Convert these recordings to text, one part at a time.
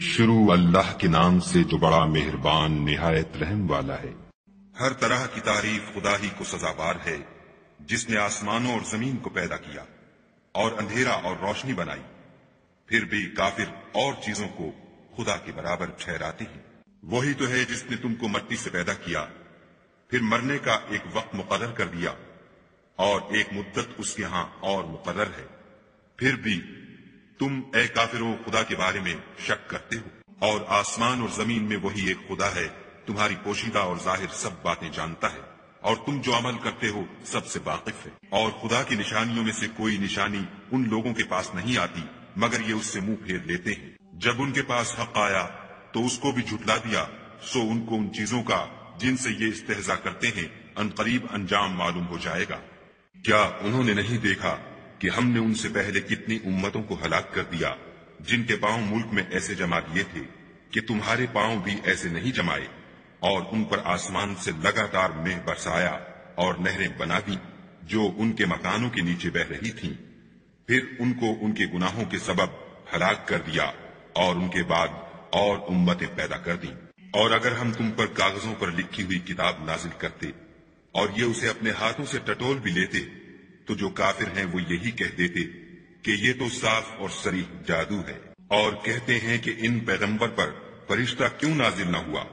شروع اللہ کے نام سے جو بڑا مہربان نہایت رحم والا ہے۔ ہر طرح کی تعریف خدا ہی کو سزاوار ہے، جس نے آسمانوں اور زمین کو پیدا کیا اور اندھیرا اور روشنی بنائی، پھر بھی کافر اور چیزوں کو خدا کے برابر ٹھہراتے ہیں۔ وہی تو ہے جس نے تم کو مٹی سے پیدا کیا، پھر مرنے کا ایک وقت مقرر کر دیا اور ایک مدت اس کے ہاں اور مقرر ہے، پھر بھی تم اے کافروں خدا کے بارے میں شک کرتے ہو۔ اور آسمان اور زمین میں وہی ایک خدا ہے، تمہاری پوشیدہ اور ظاہر سب باتیں جانتا ہے، اور تم جو عمل کرتے ہو سب سے واقف ہے۔ اور خدا کی نشانیوں میں سے کوئی نشانی ان لوگوں کے پاس نہیں آتی مگر یہ اس سے منہ پھیر لیتے ہیں۔ جب ان کے پاس حق آیا تو اس کو بھی جھٹلا دیا، سو ان کو ان چیزوں کا جن سے یہ استہزاء کرتے ہیں عنقریب انجام معلوم ہو جائے گا۔ کیا انہوں نے نہیں دیکھا کہ ہم نے ان سے پہلے کتنی امتوں کو ہلاک کر دیا جن کے پاؤں ملک میں ایسے جما دیے تھے کہ تمہارے پاؤں بھی ایسے نہیں جمائے، اور ان پر آسمان سے لگاتار مہ برسایا اور نہریں بنا دی جو ان کے مکانوں کے نیچے بہ رہی تھیں، پھر ان کو ان کے گناہوں کے سبب ہلاک کر دیا اور ان کے بعد اور امتیں پیدا کر دیں۔ اور اگر ہم تم پر کاغذوں پر لکھی ہوئی کتاب نازل کرتے اور یہ اسے اپنے ہاتھوں سے ٹٹول بھی لیتے تو جو کافر ہیں وہ یہی کہہ دیتے کہ یہ تو صاف اور صریح جادو ہے، اور کہتے ہیں کہ ان پیغمبر پر فرشتہ کیوں نازل نہ ہوا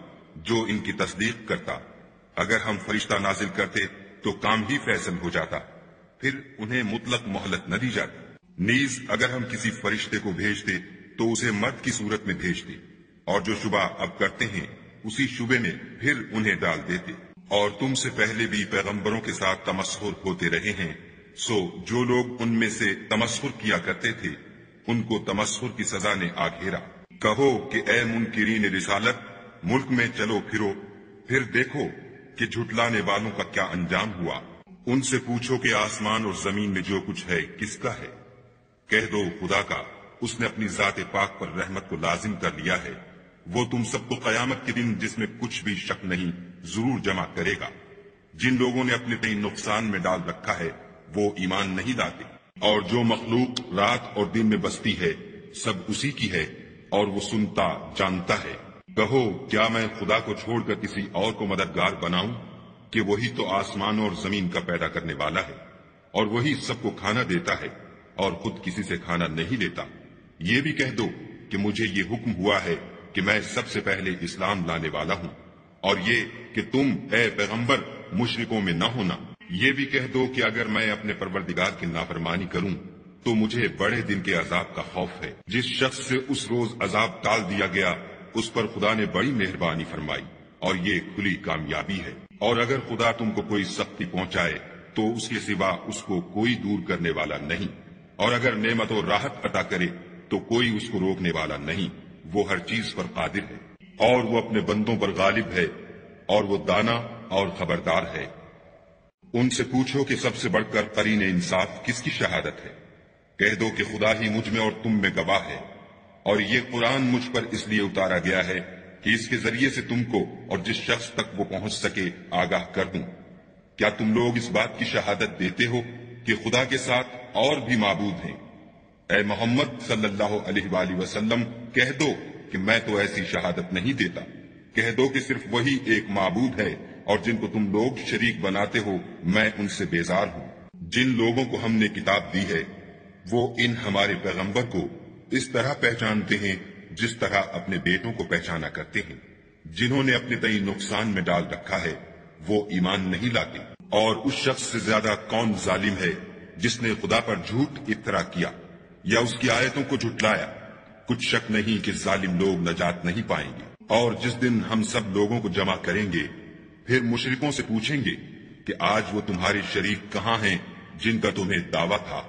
جو ان کی تصدیق کرتا۔ اگر ہم فرشتہ نازل کرتے تو کام ہی فیصل ہو جاتا، پھر انہیں مطلق مہلت نہ دی جاتی۔ نیز اگر ہم کسی فرشتے کو بھیجتے تو اسے مرد کی صورت میں بھیجتے، اور جو شبہ اب کرتے ہیں اسی شبے میں پھر انہیں ڈال دیتے۔ اور تم سے پہلے بھی پیغمبروں کے ساتھ تمسخر ہوتے رہے ہیں، سو جو لوگ ان میں سے تمسخر کیا کرتے تھے ان کو تمسخر کی سزا نے آ گھیرا۔ کہو کہ اے منکرین رسالت، ملک میں چلو پھرو، پھر دیکھو کہ جھٹلانے والوں کا کیا انجام ہوا۔ ان سے پوچھو کہ آسمان اور زمین میں جو کچھ ہے کس کا ہے؟ کہہ دو خدا کا، اس نے اپنی ذات پاک پر رحمت کو لازم کر لیا ہے۔ وہ تم سب کو قیامت کے دن جس میں کچھ بھی شک نہیں ضرور جمع کرے گا۔ جن لوگوں نے اپنے تئیں نقصان میں ڈال رکھا ہے وہ ایمان نہیں لاتے، اور جو مخلوق رات اور دن میں بستی ہے سب اسی کی ہے، اور وہ سنتا جانتا ہے۔ کہو کیا میں خدا کو چھوڑ کر کسی اور کو مددگار بناؤں کہ وہی تو آسمان اور زمین کا پیدا کرنے والا ہے، اور وہی سب کو کھانا دیتا ہے اور خود کسی سے کھانا نہیں لیتا۔ یہ بھی کہہ دو کہ مجھے یہ حکم ہوا ہے کہ میں سب سے پہلے اسلام لانے والا ہوں، اور یہ کہ تم اے پیغمبر مشرکوں میں نہ ہونا۔ یہ بھی کہہ دو کہ اگر میں اپنے پروردگار کی نافرمانی کروں تو مجھے بڑے دن کے عذاب کا خوف ہے۔ جس شخص سے اس روز عذاب ٹال دیا گیا اس پر خدا نے بڑی مہربانی فرمائی، اور یہ کھلی کامیابی ہے۔ اور اگر خدا تم کو کوئی سختی پہنچائے تو اس کے سوا اس کو کوئی دور کرنے والا نہیں، اور اگر نعمت و راحت عطا کرے تو کوئی اس کو روکنے والا نہیں۔ وہ ہر چیز پر قادر ہے، اور وہ اپنے بندوں پر غالب ہے، اور وہ دانا اور خبردار ہے۔ ان سے پوچھو کہ سب سے بڑھ کر قرین انصاف کس کی شہادت ہے؟ کہہ دو کہ خدا ہی مجھ میں اور تم میں گواہ ہے، اور یہ قرآن مجھ پر اس لیے اتارا گیا ہے کہ اس کے ذریعے سے تم کو اور جس شخص تک وہ پہنچ سکے آگاہ کر دوں۔ کیا تم لوگ اس بات کی شہادت دیتے ہو کہ خدا کے ساتھ اور بھی معبود ہیں؟ اے محمد صلی اللہ علیہ وآلہ وسلم کہہ دو کہ میں تو ایسی شہادت نہیں دیتا۔ کہہ دو کہ صرف وہی ایک معبود ہے، اور جن کو تم لوگ شریک بناتے ہو میں ان سے بیزار ہوں۔ جن لوگوں کو ہم نے کتاب دی ہے وہ ان ہمارے پیغمبر کو اس طرح پہچانتے ہیں جس طرح اپنے بیٹوں کو پہچانا کرتے ہیں۔ جنہوں نے اپنے تئیں نقصان میں ڈال رکھا ہے وہ ایمان نہیں لاتے۔ اور اس شخص سے زیادہ کون ظالم ہے جس نے خدا پر جھوٹ افترا کیا یا اس کی آیتوں کو جھٹلایا؟ کچھ شک نہیں کہ ظالم لوگ نجات نہیں پائیں گے۔ اور جس دن ہم سب لوگوں کو جمع کریں گے پھر مشرکوں سے پوچھیں گے کہ آج وہ تمہارے شریک کہاں ہیں جن کا تمہیں دعویٰ تھا،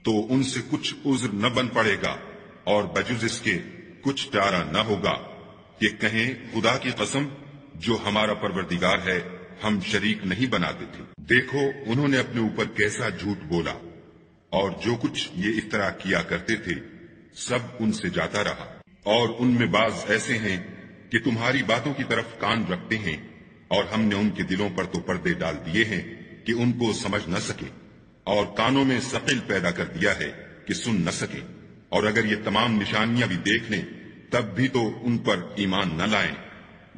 تو ان سے کچھ عذر نہ بن پڑے گا، اور بجز اس کے کچھ چارہ نہ ہوگا کہ کہیں خدا کی قسم جو ہمارا پروردگار ہے ہم شریک نہیں بناتے تھے۔ دیکھو انہوں نے اپنے اوپر کیسا جھوٹ بولا، اور جو کچھ یہ افترا کیا کرتے تھے سب ان سے جاتا رہا۔ اور ان میں بعض ایسے ہیں کہ تمہاری باتوں کی طرف کان رکھتے ہیں، اور ہم نے ان کے دلوں پر تو پردے ڈال دیے ہیں کہ ان کو سمجھ نہ سکے، اور کانوں میں ثقل پیدا کر دیا ہے کہ سن نہ سکے۔ اور اگر یہ تمام نشانیاں بھی دیکھ لیں تب بھی تو ان پر ایمان نہ لائیں،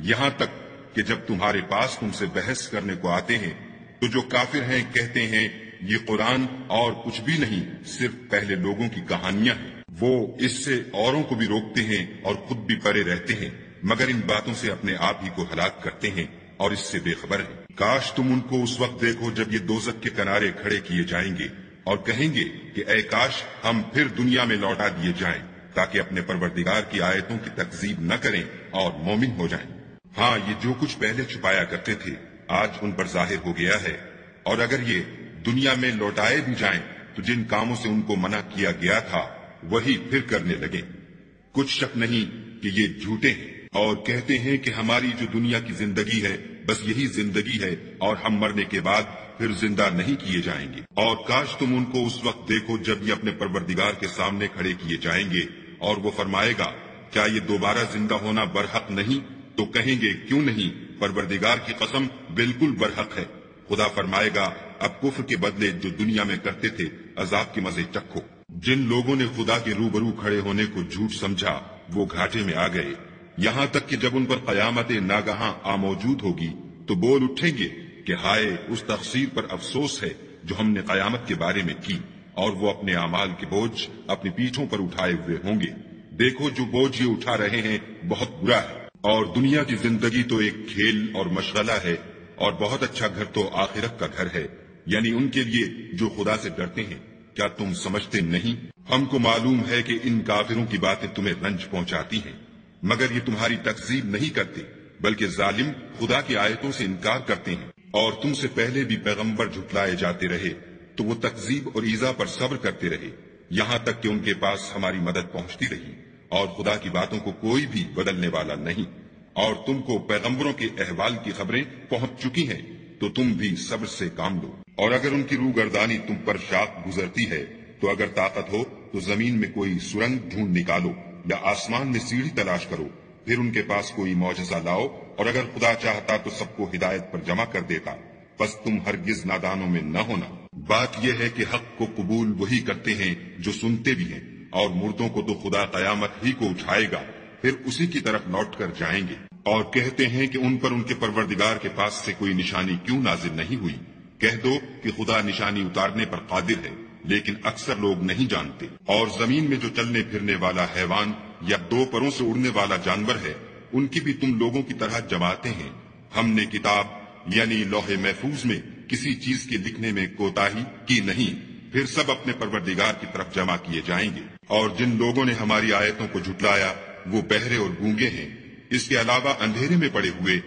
یہاں تک کہ جب تمہارے پاس تم سے بحث کرنے کو آتے ہیں تو جو کافر ہیں کہتے ہیں یہ قرآن اور کچھ بھی نہیں، صرف پہلے لوگوں کی کہانیاں ہیں۔ وہ اس سے اوروں کو بھی روکتے ہیں اور خود بھی پرے رہتے ہیں، مگر ان باتوں سے اپنے آپ ہی کو ہلاک کرتے ہیں اور اس سے بے خبر ہیں۔ کاش تم ان کو اس وقت دیکھو جب یہ دوزخ کے کنارے کھڑے کیے جائیں گے اور کہیں گے کہ اے کاش ہم پھر دنیا میں لوٹا دیے جائیں تاکہ اپنے پروردگار کی آیتوں کی تکذیب نہ کریں اور مومن ہو جائیں۔ ہاں، یہ جو کچھ پہلے چھپایا کرتے تھے آج ان پر ظاہر ہو گیا ہے، اور اگر یہ دنیا میں لوٹائے بھی جائیں تو جن کاموں سے ان کو منع کیا گیا تھا وہی پھر کرنے لگے۔ کچھ شک نہیں کہ یہ جھوٹے ہیں اور کہتے ہیں کہ ہماری جو دنیا کی زندگی ہے بس یہی زندگی ہے اور ہم مرنے کے بعد پھر زندہ نہیں کیے جائیں گے۔ اور کاش تم ان کو اس وقت دیکھو جب یہ اپنے پروردگار کے سامنے کھڑے کیے جائیں گے اور وہ فرمائے گا کیا یہ دوبارہ زندہ ہونا برحق نہیں؟ تو کہیں گے کیوں نہیں، پروردگار کی قسم بالکل برحق ہے۔ خدا فرمائے گا اب کفر کے بدلے جو دنیا میں کرتے تھے عذاب کے مزے چکھو۔ جن لوگوں نے خدا کے روبرو کھڑے ہونے کو جھوٹ سمجھا وہ گھاٹے میں آ گئے، یہاں تک کہ جب ان پر قیامت ناگہاں موجود ہوگی تو بول اٹھیں گے کہ ہائے اس تقصیر پر افسوس ہے جو ہم نے قیامت کے بارے میں کی، اور وہ اپنے اعمال کے بوجھ اپنی پیٹھوں پر اٹھائے ہوئے ہوں گے۔ دیکھو جو بوجھ یہ اٹھا رہے ہیں بہت برا ہے، اور دنیا کی زندگی تو ایک کھیل اور مشغلہ ہے، اور بہت اچھا گھر تو آخرت کا گھر ہے، یعنی ان کے لیے جو خدا سے ڈرتے ہیں۔ کیا تم سمجھتے نہیں؟ ہم کو معلوم ہے کہ ان کافروں کی باتیں تمہیں رنج پہنچاتی ہیں، مگر یہ تمہاری تکذیب نہیں کرتے، بلکہ ظالم خدا کی آیتوں سے انکار کرتے ہیں، اور تم سے پہلے بھی پیغمبر جھٹلائے جاتے رہے تو وہ تکذیب اور ایذا پر صبر کرتے رہے، یہاں تک کہ ان کے پاس ہماری مدد پہنچتی رہی، اور خدا کی باتوں کو کوئی بھی بدلنے والا نہیں۔ اور تم کو پیغمبروں کے احوال کی خبریں پہنچ چکی ہیں تو تم بھی صبر سے کام لو، اور اگر ان کی روگردانی تم پر شاق گزرتی ہے تو اگر طاقت ہو تو زمین میں کوئی سرنگ ڈھونڈ نکالو یا آسمان میں سیڑھی تلاش کرو، پھر ان کے پاس کوئی معجزہ لاؤ، اور اگر خدا چاہتا تو سب کو ہدایت پر جمع کر دیتا، بس تم ہرگز نادانوں میں نہ ہونا۔ بات یہ ہے کہ حق کو قبول وہی کرتے ہیں جو سنتے بھی ہیں، اور مردوں کو تو خدا قیامت ہی کو اٹھائے گا، پھر اسی کی طرف لوٹ کر جائیں گے۔ اور کہتے ہیں کہ ان پر ان کے پروردگار کے پاس سے کوئی نشانی کیوں نازل نہیں ہوئی؟ کہہ دو کہ خدا نشانی اتارنے پر قادر ہے، لیکن اکثر لوگ نہیں جانتے۔ اور زمین میں جو چلنے پھرنے والا حیوان یا دو پروں سے اڑنے والا جانور ہے ان کی بھی تم لوگوں کی طرح جماعتیں ہیں۔ ہم نے کتاب یعنی لوح محفوظ میں کسی چیز کے لکھنے میں کوتاہی کی نہیں، پھر سب اپنے پروردگار کی طرف جمع کیے جائیں گے۔ اور جن لوگوں نے ہماری آیتوں کو جھٹلایا وہ بہرے اور گونگے ہیں، اس کے علاوہ اندھیرے میں پڑے ہوئے،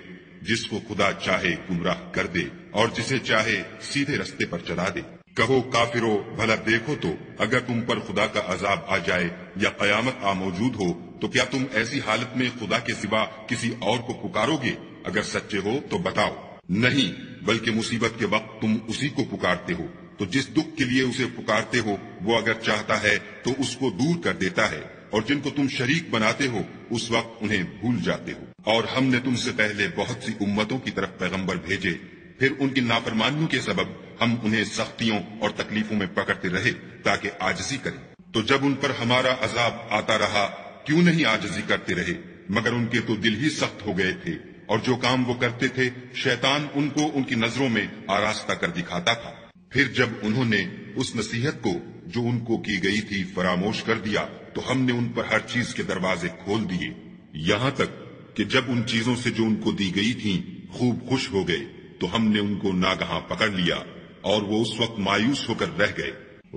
جس کو خدا چاہے گمراہ کر دے اور جسے چاہے سیدھے رستے پر چلا دے۔ کہو کافرو بھلا دیکھو تو اگر تم پر خدا کا عذاب آ جائے یا قیامت موجود ہو تو کیا تم ایسی حالت میں خدا کے سوا کسی اور کو پکارو گے؟ اگر سچے ہو تو بتاؤ۔ نہیں، بلکہ مصیبت کے وقت تم اسی کو پکارتے ہو، تو جس دکھ کے لیے اسے پکارتے ہو وہ اگر چاہتا ہے تو اس کو دور کر دیتا ہے، اور جن کو تم شریک بناتے ہو اس وقت انہیں بھول جاتے ہو۔ اور ہم نے تم سے پہلے بہت سی امتوں کی طرف پیغمبر بھیجے، پھر ان کی نافرمانیوں کے سبب ہم انہیں سختیوں اور تکلیفوں میں پکڑتے رہے تاکہ عاجزی کریں۔ تو جب ان پر ہمارا عذاب آتا رہا کیوں نہیں عاجزی کرتے رہے؟ مگر ان کے تو دل ہی سخت ہو گئے تھے، اور جو کام وہ کرتے تھے شیطان ان کو ان کی نظروں میں آراستہ کر دکھاتا تھا۔ پھر جب انہوں نے اس نصیحت کو جو ان کو کی گئی تھی فراموش کر دیا تو ہم نے ان پر ہر چیز کے دروازے کھول دیے، یہاں تک کہ جب ان چیزوں سے جو ان کو دی گئی تھیں خوب خوش ہو گئے تو ہم نے ان کو ناگہاں پکڑ لیا، اور وہ اس وقت مایوس ہو کر رہ گئے۔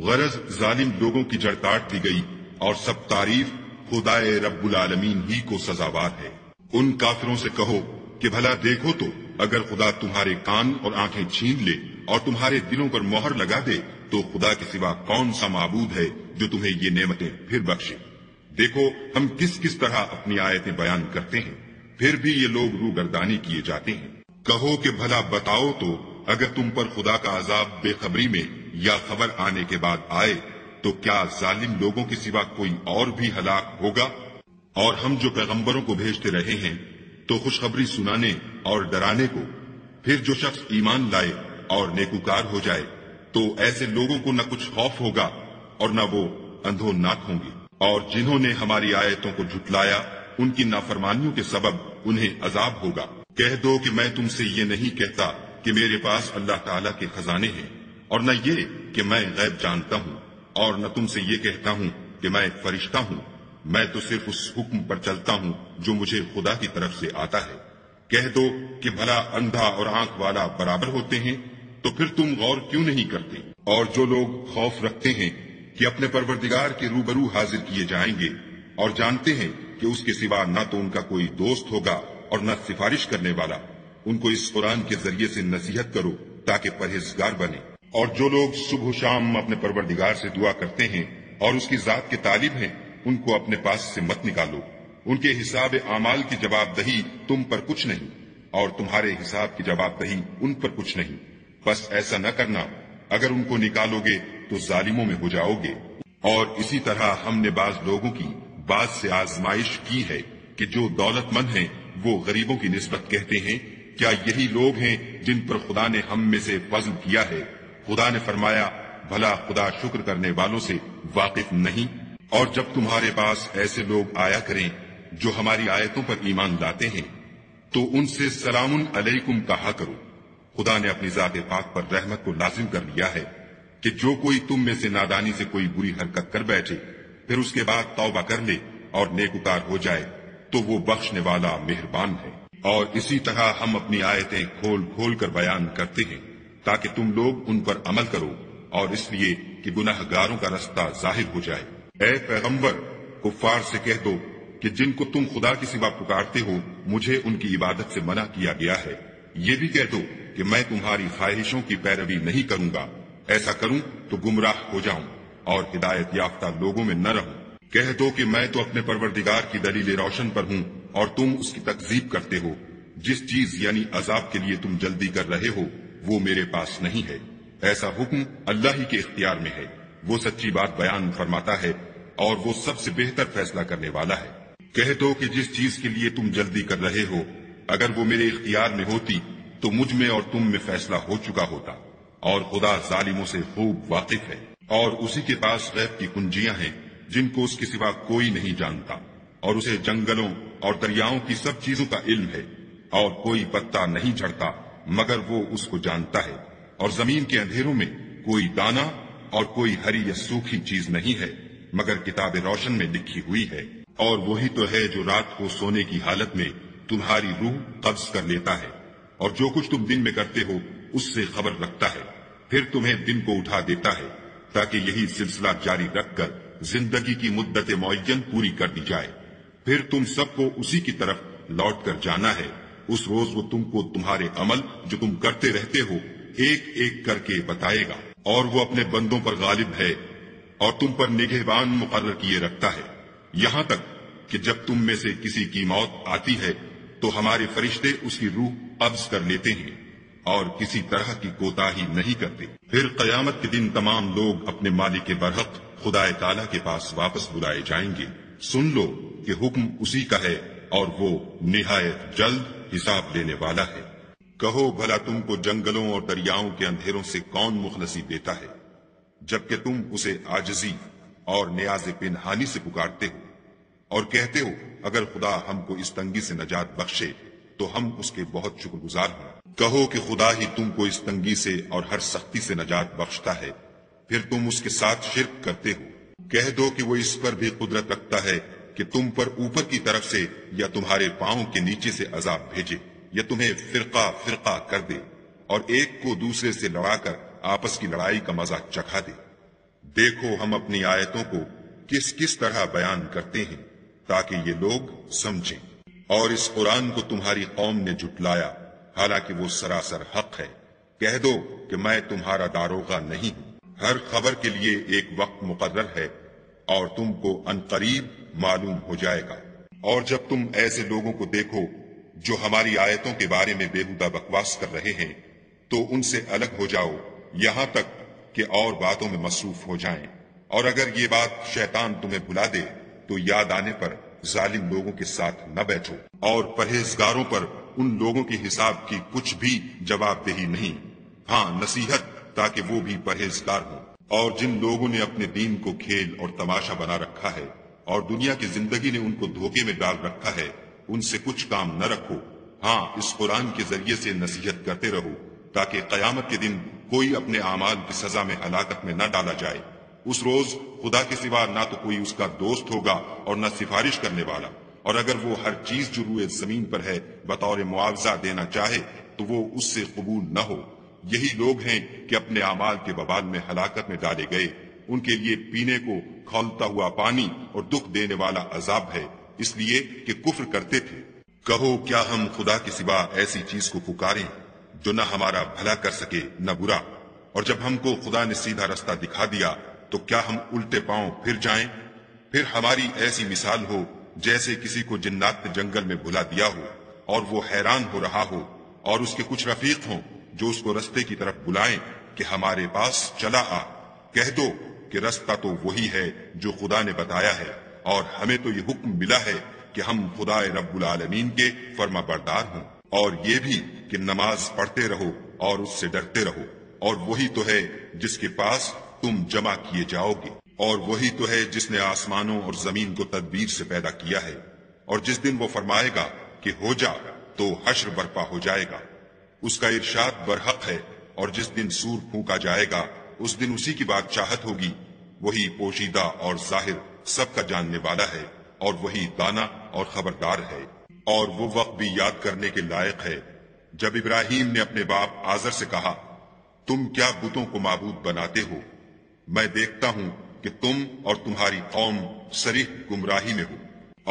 غرض ظالم لوگوں کی جڑ کاٹ دی گئی، اور سب تعریف خدائے رب العالمین ہی کو سزاوار ہے۔ ان کافروں سے کہو کہ بھلا دیکھو تو اگر خدا تمہارے کان اور آنکھیں چھین لے اور تمہارے دلوں پر مہر لگا دے تو خدا کے سوا کون سا معبود ہے جو تمہیں یہ نعمتیں پھر بخشے؟ دیکھو ہم کس کس طرح اپنی آیتیں بیان کرتے ہیں، پھر بھی یہ لوگ روگردانی کیے جاتے ہیں۔ کہو کہ بھلا بتاؤ تو اگر تم پر خدا کا عذاب بے خبری میں یا خبر آنے کے بعد آئے تو کیا ظالم لوگوں کے سوا کوئی اور بھی ہلاک ہوگا؟ اور ہم جو پیغمبروں کو بھیجتے رہے ہیں تو خوشخبری سنانے اور ڈرانے کو، پھر جو شخص ایمان لائے اور نیکوکار ہو جائے تو ایسے لوگوں کو نہ کچھ خوف ہوگا اور نہ وہ اندھوناک ہوں گے۔ اور جنہوں نے ہماری آیتوں کو جھٹلایا ان کی نافرمانیوں کے سبب انہیں عذاب ہوگا۔ کہہ دو کہ میں تم سے یہ نہیں کہتا کہ میرے پاس اللہ تعالیٰ کے خزانے ہیں، اور نہ یہ کہ میں غیب جانتا ہوں، اور نہ تم سے یہ کہتا ہوں کہ میں ایک فرشتہ ہوں۔ میں تو صرف اس حکم پر چلتا ہوں جو مجھے خدا کی طرف سے آتا ہے۔ کہہ دو کہ بھلا اندھا اور آنکھ والا برابر ہوتے ہیں، تو پھر تم غور کیوں نہیں کرتے؟ اور جو لوگ خوف رکھتے ہیں کہ اپنے پروردگار کے روبرو حاضر کیے جائیں گے، اور جانتے ہیں کہ اس کے سوا نہ تو ان کا کوئی دوست ہوگا اور نہ سفارش کرنے والا، ان کو اس قرآن کے ذریعے سے نصیحت کرو تاکہ پرہیزگار بنے۔ اور جو لوگ صبح و شام اپنے پروردگار سے دعا کرتے ہیں اور اس کی ذات کے طالب ہیں، ان کو اپنے پاس سے مت نکالو۔ ان کے حساب اعمال کی جواب دہی تم پر کچھ نہیں، اور تمہارے حساب کی جواب دہی ان پر کچھ نہیں۔ بس ایسا نہ کرنا، اگر ان کو نکالو گے تو ظالموں میں ہو جاؤ گے۔ اور اسی طرح ہم نے بعض لوگوں کی بعض سے آزمائش کی ہے کہ جو دولت مند ہیں وہ غریبوں کی نسبت کہتے ہیں کیا یہی لوگ ہیں جن پر خدا نے ہم میں سے فضل کیا ہے؟ خدا نے فرمایا بھلا خدا شکر کرنے والوں سے واقف نہیں؟ اور جب تمہارے پاس ایسے لوگ آیا کریں جو ہماری آیتوں پر ایمان لاتے ہیں تو ان سے سلام علیکم کہا کرو۔ خدا نے اپنی ذات پاک پر رحمت کو لازم کر لیا ہے کہ جو کوئی تم میں سے نادانی سے کوئی بری حرکت کر بیٹھے پھر اس کے بعد توبہ کر لے اور نیکوکار ہو جائے تو وہ بخشنے والا مہربان ہے۔ اور اسی طرح ہم اپنی آیتیں کھول کھول کر بیان کرتے ہیں تاکہ تم لوگ ان پر عمل کرو، اور اس لیے کہ گناہ گاروں کا رستہ ظاہر ہو جائے۔ اے پیغمبر، کفار سے کہہ دو کہ جن کو تم خدا کے سوا پکارتے ہو مجھے ان کی عبادت سے منع کیا گیا ہے۔ یہ بھی کہہ دو کہ میں تمہاری خواہشوں کی پیروی نہیں کروں گا، ایسا کروں تو گمراہ ہو جاؤں اور ہدایت یافتہ لوگوں میں نہ رہوں۔ کہہ دو کہ میں تو اپنے پروردگار کی دلیل روشن پر ہوں اور تم اس کی تکذیب کرتے ہو۔ جس چیز یعنی عذاب کے لیے تم جلدی کر رہے ہو وہ میرے پاس نہیں ہے، ایسا حکم اللہ ہی کے اختیار میں ہے۔ وہ سچی بات بیان فرماتا ہے اور وہ سب سے بہتر فیصلہ کرنے والا ہے۔ کہہ دو کہ جس چیز کے لیے تم جلدی کر رہے ہو اگر وہ میرے اختیار میں ہوتی تو مجھ میں اور تم میں فیصلہ ہو چکا ہوتا، اور خدا ظالموں سے خوب واقف ہے۔ اور اسی کے پاس غیب کی کنجیاں ہیں جن کو اس کے سوا کوئی نہیں جانتا، اور اسے جنگلوں اور دریاؤں کی سب چیزوں کا علم ہے، اور کوئی پتا نہیں جھڑتا مگر وہ اس کو جانتا ہے، اور زمین کے اندھیروں میں کوئی دانہ اور کوئی ہری یا سوکھی چیز نہیں ہے مگر کتاب روشن میں لکھی ہوئی ہے۔ اور وہی تو ہے جو رات کو سونے کی حالت میں تمہاری روح قبض کر لیتا ہے، اور جو کچھ تم دن میں کرتے ہو اس سے خبر رکھتا ہے، پھر تمہیں دن کو اٹھا دیتا ہے تاکہ یہی سلسلہ جاری رکھ کر زندگی کی مدت معین پوری کر دی جائے۔ پھر تم سب کو اسی کی طرف لوٹ کر جانا ہے۔ اس روز وہ تم کو تمہارے عمل جو تم کرتے رہتے ہو ایک ایک کر کے بتائے گا، اور وہ اپنے بندوں پر غالب ہے اور تم پر نگہبان مقرر کیے رکھتا ہے، یہاں تک کہ جب تم میں سے کسی کی موت آتی ہے تو ہمارے فرشتے اس کی روح قبض کر لیتے ہیں اور کسی طرح کی کوتاہی نہیں کرتے۔ پھر قیامت کے دن تمام لوگ اپنے مالک برحق خدا تعالیٰ کے پاس واپس بلائے جائیں گے۔ سن لو کہ حکم اسی کا ہے اور وہ نہایت جلد حساب لینے والا ہے۔ کہو بھلا تم کو جنگلوں اور دریاؤں کے اندھیروں سے کون مخلصی دیتا ہے جبکہ تم اسے عاجزی اور نیاز پنہانی سے پکارتے ہو اور کہتے ہو اگر خدا ہم کو اس تنگی سے نجات بخشے تو ہم اس کے بہت شکر گزار ہوں۔ کہو کہ خدا ہی تم کو اس تنگی سے اور ہر سختی سے نجات بخشتا ہے، پھر تم اس کے ساتھ شرک کرتے ہو۔ کہہ دو کہ وہ اس پر بھی قدرت رکھتا ہے کہ تم پر اوپر کی طرف سے یا تمہارے پاؤں کے نیچے سے عذاب بھیجے، یا تمہیں فرقہ فرقہ کر دے اور ایک کو دوسرے سے لڑا کر آپس کی لڑائی کا مزہ چکھا دے۔ دیکھو ہم اپنی آیتوں کو کس کس طرح بیان کرتے ہیں تاکہ یہ لوگ سمجھیں۔ اور اس قرآن کو تمہاری قوم نے جھٹلایا حالانکہ وہ سراسر حق ہے۔ کہہ دو کہ میں تمہارا داروغہ نہیں ہوں، ہر خبر کے لیے ایک وقت مقرر ہے اور تم کو عنقریب معلوم ہو جائے گا۔ اور جب تم ایسے لوگوں کو دیکھو جو ہماری آیتوں کے بارے میں بےہودہ بکواس کر رہے ہیں تو ان سے الگ ہو جاؤ یہاں تک کہ اور باتوں میں مصروف ہو جائیں، اور اگر یہ بات شیطان تمہیں بھلا دے تو یاد آنے پر ظالم لوگوں کے ساتھ نہ بیٹھو، اور پرہیزگاروں پر ان لوگوں کے حساب کی کچھ بھی جواب دہی نہیں، ہاں نصیحت تاکہ وہ بھی پرہیزگار ہوں۔ اور جن لوگوں نے اپنے دین کو کھیل اور تماشا بنا رکھا ہے اور دنیا کی زندگی نے ان کو دھوکے میں ڈال رکھا ہے، ان سے کچھ کام نہ رکھو، ہاں اس قرآن کے ذریعے سے نصیحت کرتے رہو تاکہ قیامت کے دن کوئی اپنے اعمال کی سزا میں ہلاکت میں نہ ڈالا جائے۔ اس روز خدا کے سوا نہ تو کوئی اس کا دوست ہوگا اور نہ سفارش کرنے والا، اور اگر وہ ہر چیز جو روئے زمین پر ہے بطور معاوضہ دینا چاہے تو وہ اس سے قبول نہ ہو۔ یہی لوگ ہیں کہ اپنے اعمال کے وبال میں ہلاکت میں ڈالے گئے، ان کے لیے پینے کو کھولتا ہوا پانی اور دکھ دینے والا عذاب ہے، اس لیے کہ کفر کرتے تھے۔ کہو کیا ہم خدا کے سوا ایسی چیز کو پکاریں جو نہ ہمارا بھلا کر سکے نہ برا، اور جب ہم کو خدا نے سیدھا رستہ دکھا دیا تو کیا ہم الٹے پاؤں پھر جائیں؟ پھر ہماری ایسی مثال ہو جیسے کسی کو جنات نے جنگل میں بھلا دیا ہو اور وہ حیران ہو رہا ہو، اور اس کے کچھ رفیق ہوں جو اس کو رستے کی طرف بلائیں کہ ہمارے پاس چلا آ۔ کہہ دو کہ رستہ تو وہی ہے جو خدا نے بتایا ہے، اور ہمیں تو یہ حکم ملا ہے کہ ہم خدا رب العالمین کے فرما بردار ہوں، اور یہ بھی کہ نماز پڑھتے رہو اور اس سے ڈرتے رہو، اور وہی تو ہے جس کے پاس تم جمع کیے جاؤ گے، اور وہی تو ہے جس نے آسمانوں اور زمین کو تدبیر سے پیدا کیا ہے، اور جس دن وہ فرمائے گا کہ ہو جا تو حشر برپا ہو جائے گا، اس کا ارشاد برحق ہے، اور جس دن سور پھونکا جائے گا اس دن اسی کی بادشاہت ہوگی، وہی پوشیدہ اور ظاہر سب کا جاننے والا ہے، اور وہی دانا اور خبردار ہے۔ اور وہ وقت بھی یاد کرنے کے لائق ہے جب ابراہیم نے اپنے باپ آزر سے کہا، تم کیا بتوں کو معبود بناتے ہو؟ میں دیکھتا ہوں کہ تم اور تمہاری قوم صریح گمراہی میں ہو۔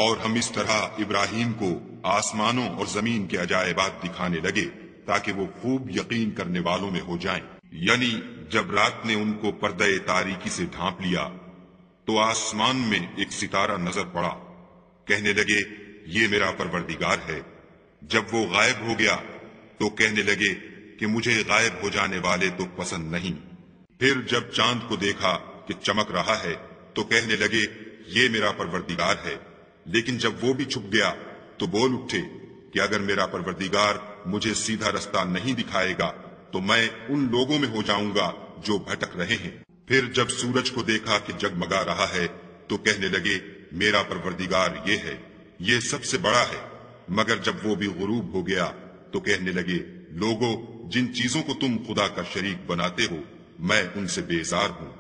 اور ہم اس طرح ابراہیم کو آسمانوں اور زمین کے عجائبات دکھانے لگے تاکہ وہ خوب یقین کرنے والوں میں ہو جائیں۔ یعنی جب رات نے ان کو پردہ تاریکی سے ڈھانپ لیا تو آسمان میں ایک ستارہ نظر پڑا، کہنے لگے یہ میرا پروردگار ہے۔ جب وہ غائب ہو گیا تو کہنے لگے کہ مجھے غائب ہو جانے والے تو پسند نہیں۔ پھر جب چاند کو دیکھا کہ چمک رہا ہے تو کہنے لگے یہ میرا پروردگار ہے، لیکن جب وہ بھی چھپ گیا تو بول اٹھے کہ اگر میرا پروردگار مجھے سیدھا رستہ نہیں دکھائے گا تو میں ان لوگوں میں ہو جاؤں گا جو بھٹک رہے ہیں۔ پھر جب سورج کو دیکھا کہ جگمگا رہا ہے تو کہنے لگے میرا پروردگار یہ ہے، یہ سب سے بڑا ہے۔ مگر جب وہ بھی غروب ہو گیا تو کہنے لگے لوگو جن چیزوں کو تم خدا کا شریک بناتے ہو میں ان سے بیزار ہوں۔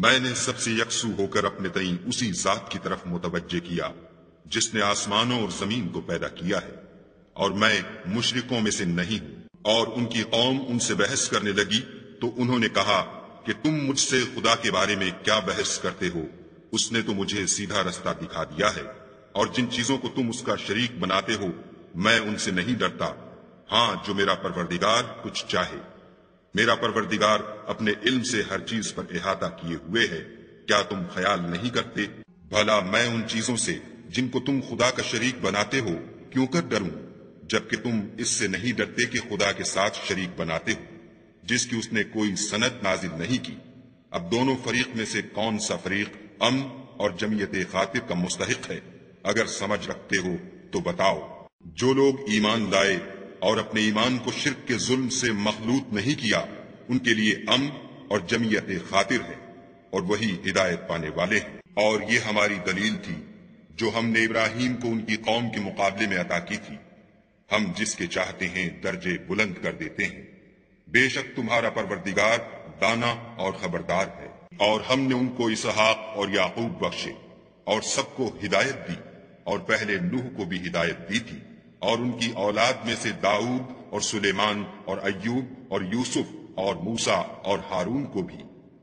میں نے سب سے یکسو ہو کر اپنے تئیں اسی ذات کی طرف متوجہ کیا جس نے آسمانوں اور زمین کو پیدا کیا ہے، اور میں مشرکوں میں سے نہیں ہوں۔ اور ان کی قوم ان سے بحث کرنے لگی تو انہوں نے کہا کہ تم مجھ سے خدا کے بارے میں کیا بحث کرتے ہو؟ اس نے تو مجھے سیدھا رستہ دکھا دیا ہے، اور جن چیزوں کو تم اس کا شریک بناتے ہو میں ان سے نہیں ڈرتا، ہاں جو میرا پروردگار کچھ چاہے۔ میرا پروردگار اپنے علم سے ہر چیز پر احاطہ کیے ہوئے ہے، کیا تم خیال نہیں کرتے؟ بھلا میں ان چیزوں سے جن کو تم خدا کا شریک بناتے ہو کیوں کر ڈروں، جبکہ تم اس سے نہیں ڈرتے کہ خدا کے ساتھ شریک بناتے ہو جس کی اس نے کوئی سند نازل نہیں کی۔ اب دونوں فریق میں سے کون سا فریق امن اور جمعیت خاطر کا مستحق ہے؟ اگر سمجھ رکھتے ہو تو بتاؤ۔ جو لوگ ایمان لائے اور اپنے ایمان کو شرک کے ظلم سے مخلوط نہیں کیا ان کے لیے امن اور جمعیت خاطر ہے، اور وہی ہدایت پانے والے ہیں۔ اور یہ ہماری دلیل تھی جو ہم نے ابراہیم کو ان کی قوم کے مقابلے میں عطا کی تھی، ہم جس کے چاہتے ہیں درجے بلند کر دیتے ہیں۔ بے شک تمہارا پروردگار دانا اور خبردار ہے۔ اور ہم نے ان کو اسحاق اور یعقوب بخشے اور سب کو ہدایت دی، اور پہلے نوح کو بھی ہدایت دی تھی، اور ان کی اولاد میں سے داؤد اور سلیمان اور ایوب اور یوسف اور موسیٰ اور ہارون کو بھی،